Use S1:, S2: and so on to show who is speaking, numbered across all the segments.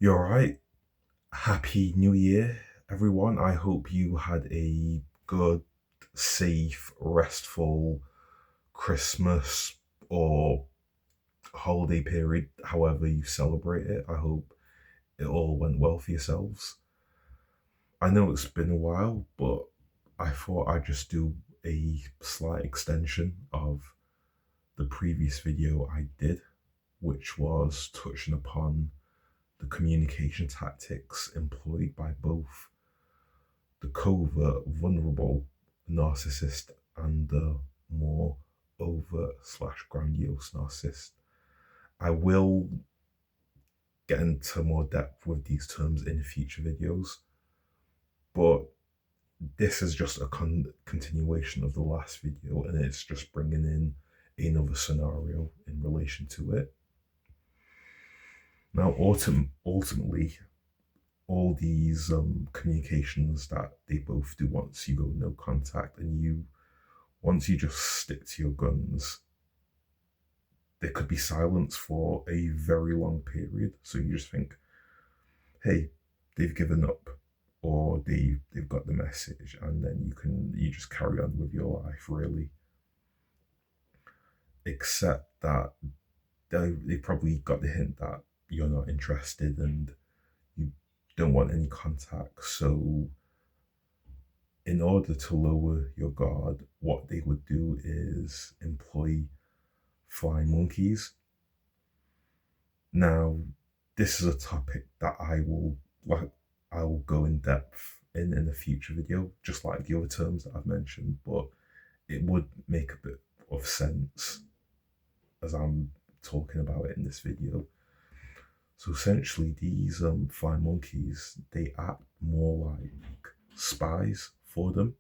S1: You're right. Happy New Year, everyone. I hope you had a good, safe, restful Christmas or holiday period, however you celebrate it. I hope it all went well for yourselves. I know it's been a while, but I thought I'd just do a slight extension of the previous video I did, which was touching upon the communication tactics employed by both the covert, vulnerable narcissist and the more overt slash grandiose narcissist. I will get into more depth with these terms in future videos, but this is just a continuation of the last video, and it's just bringing in another scenario in relation to it. Now, ultimately, all these communications that they both do once you go no contact and once you just stick to your guns, there could be silence for a very long period. So you just think, hey, they've given up, or they've got the message, and then you just carry on with your life really. Except that they probably got the hint that you're not interested and you don't want any contact. So in order to lower your guard, what they would do is employ flying monkeys. Now, this is a topic that I will go in depth in a future video, just like the other terms that I've mentioned, but it would make a bit of sense as I'm talking about it in this video. So essentially, these flying monkeys, they act more like spies for them.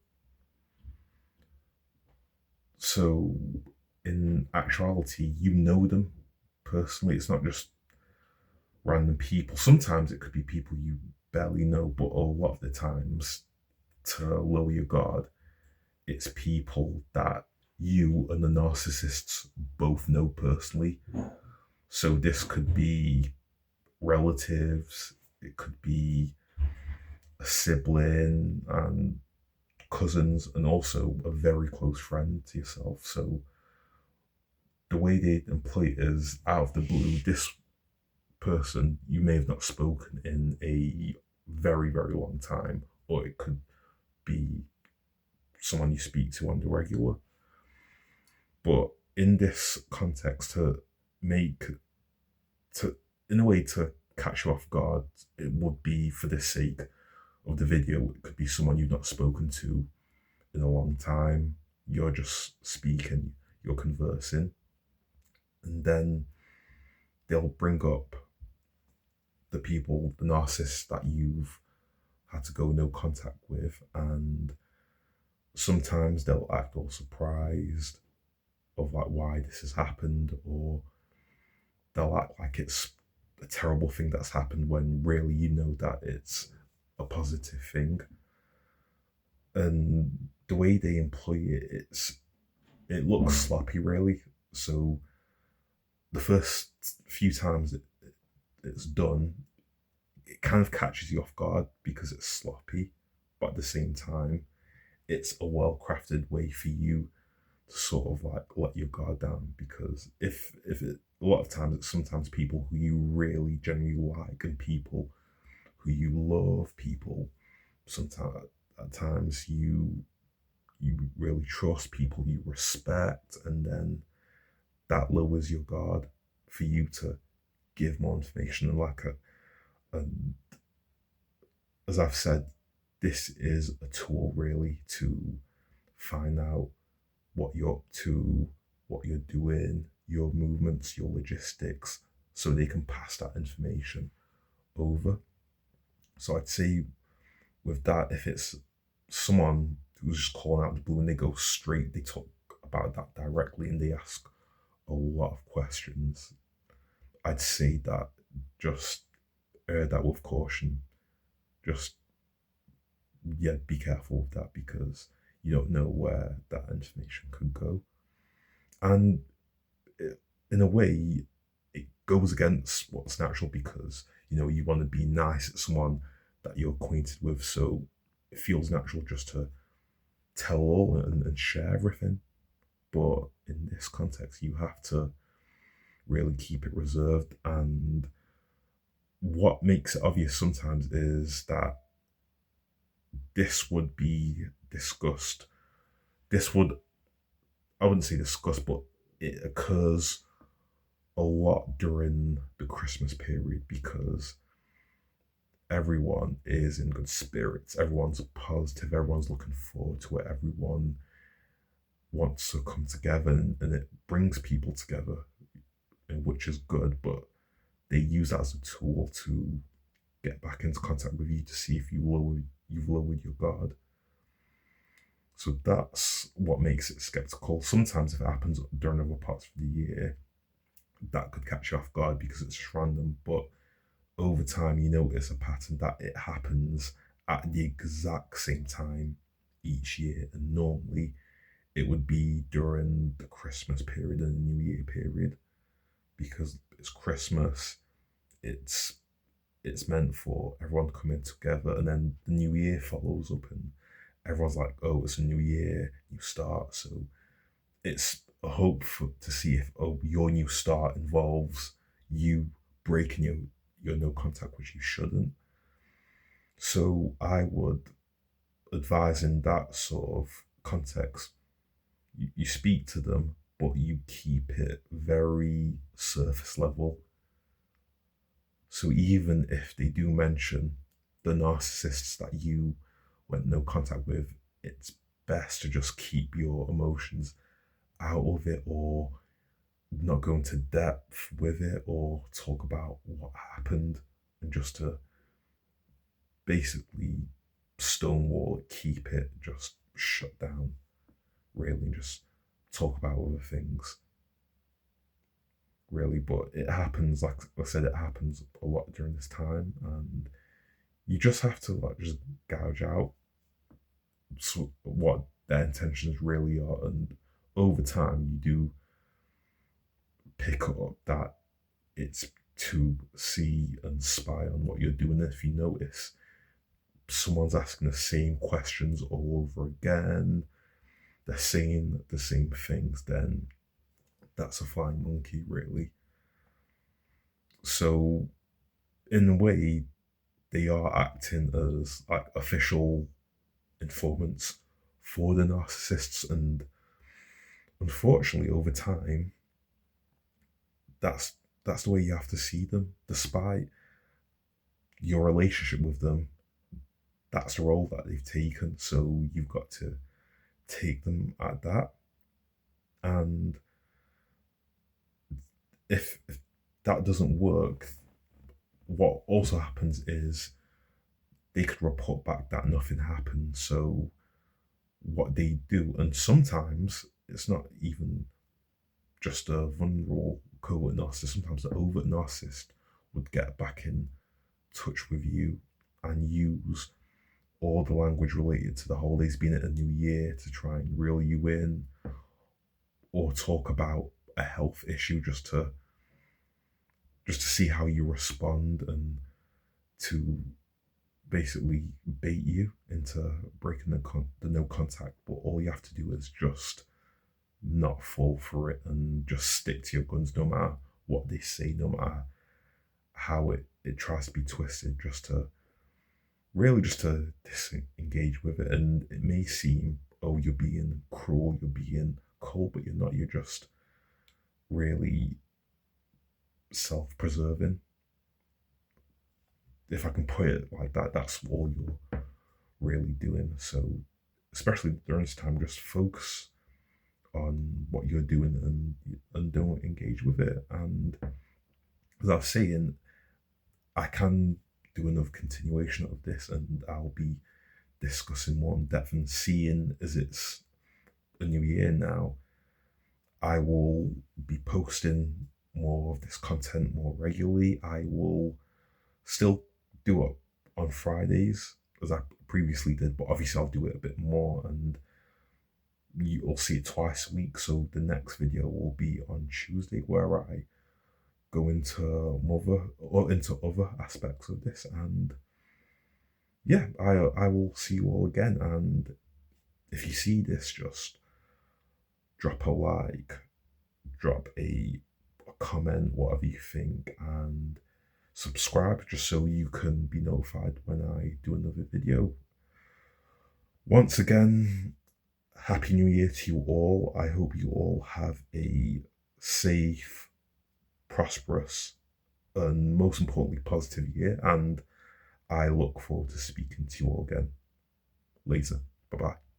S1: So in actuality, you know them personally. It's not just random people. Sometimes it could be people you barely know, but a lot of the times, to lower your guard, it's people that you and the narcissists both know personally. So this could be relatives, it could be a sibling and cousins, and also a very close friend to yourself. So the way they employ it is out of the blue. This person you may have not spoken in a very, very long time, or it could be someone you speak to on the regular. But in this context, make to in a way to catch you off guard, it would be for the sake of the video. It could be someone you've not spoken to in a long time. You're just speaking, you're conversing, and then they'll bring up the people, the narcissists that you've had to go no contact with, and sometimes they'll act all surprised of like why this has happened, or they'll act like it's a terrible thing that's happened when really you know that it's a positive thing. And the way they employ it, it looks sloppy really. So the first few times it's done, it kind of catches you off guard because it's sloppy, but at the same time, it's a well-crafted way for you to sort of like let your guard down. Because if it, a lot of times it's sometimes people who you really genuinely like and people who you love, people sometimes at times you really trust, people you respect, and then that lowers your guard for you to give more information. And as I've said, this is a tool really to find out what you're up to, what you're doing, your movements, your logistics, so they can pass that information over. So I'd say with that, if it's someone who's just calling out the blue and they go straight, they talk about that directly and they ask a lot of questions, I'd say that just err that with caution. Just, yeah, be careful with that because you don't know where that information could go. And in a way, it goes against what's natural because You know, you want to be nice at someone that you're acquainted with, so it feels natural just to tell all and share everything. But in this context, you have to really keep it reserved. And what makes it obvious sometimes is that this would be discussed. This would, I wouldn't say discussed, but it occurs a lot during the Christmas period because everyone is in good spirits, everyone's positive, everyone's looking forward to it, everyone wants to come together, and it brings people together, which is good, but they use that as a tool to get back into contact with you to see if you've lowered your guard. So that's what makes it skeptical. Sometimes if it happens during other parts of the year, that could catch you off guard because it's just random. But over time, you notice a pattern that it happens at the exact same time each year. And normally it would be during the Christmas period and the New Year period because it's Christmas. It's meant for everyone coming together, and then the New Year follows up, and everyone's like, "Oh, it's a new year, new start." So it's a hope to see if your new start involves you breaking your no contact, which you shouldn't. So I would advise in that sort of context, you speak to them, but you keep it very surface level. So even if they do mention the narcissists that you went no contact with, it's best to just keep your emotions out of it or not go into depth with it or talk about what happened, and just to basically stonewall it, keep it just shut down, really, just talk about other things, really. But it happens, like I said, it happens a lot during this time, and you just have to like just gouge out what their intentions really are, and over time you do pick up that it's to see and spy on what you're doing. If you notice someone's asking the same questions all over again, they're saying the same things, then that's a flying monkey, really. So, in a way, they are acting as like official informants for the narcissists, and unfortunately, over time, that's that's the way you have to see them. Despite your relationship with them, that's the role that they've taken. So you've got to take them at that. And if that doesn't work, what also happens is they could report back that nothing happened. So what they do, and sometimes it's not even just a vulnerable covert narcissist, sometimes the overt narcissist would get back in touch with you and use all the language related to the holidays being at a new year to try and reel you in, or talk about a health issue just to see how you respond, and to basically bait you into breaking the no contact. But all you have to do is just not fall for it and just stick to your guns, no matter what they say, no matter how it tries to be twisted, just to really just to disengage with it. And it may seem, oh, you're being cruel, you're being cold, but you're not. You're just really self-preserving, if I can put it like that. That's all you're really doing. So especially during this time, just focus on what you're doing, and don't engage with it. And as I was saying, I can do another continuation of this, and I'll be discussing more in depth, and seeing as it's a new year now, I will be posting more of this content more regularly. I will still do it on Fridays as I previously did, but obviously I'll do it a bit more, and you'll see it twice a week. So the next video will be on Tuesday, where I go into other aspects of this. And yeah, I will see you all again. And if you see this, just drop a like, drop a comment, whatever you think, and subscribe just so you can be notified when I do another video. Once again, Happy New Year to you all. I hope you all have a safe, prosperous, and most importantly, positive year. And I look forward to speaking to you all again later. Bye-bye.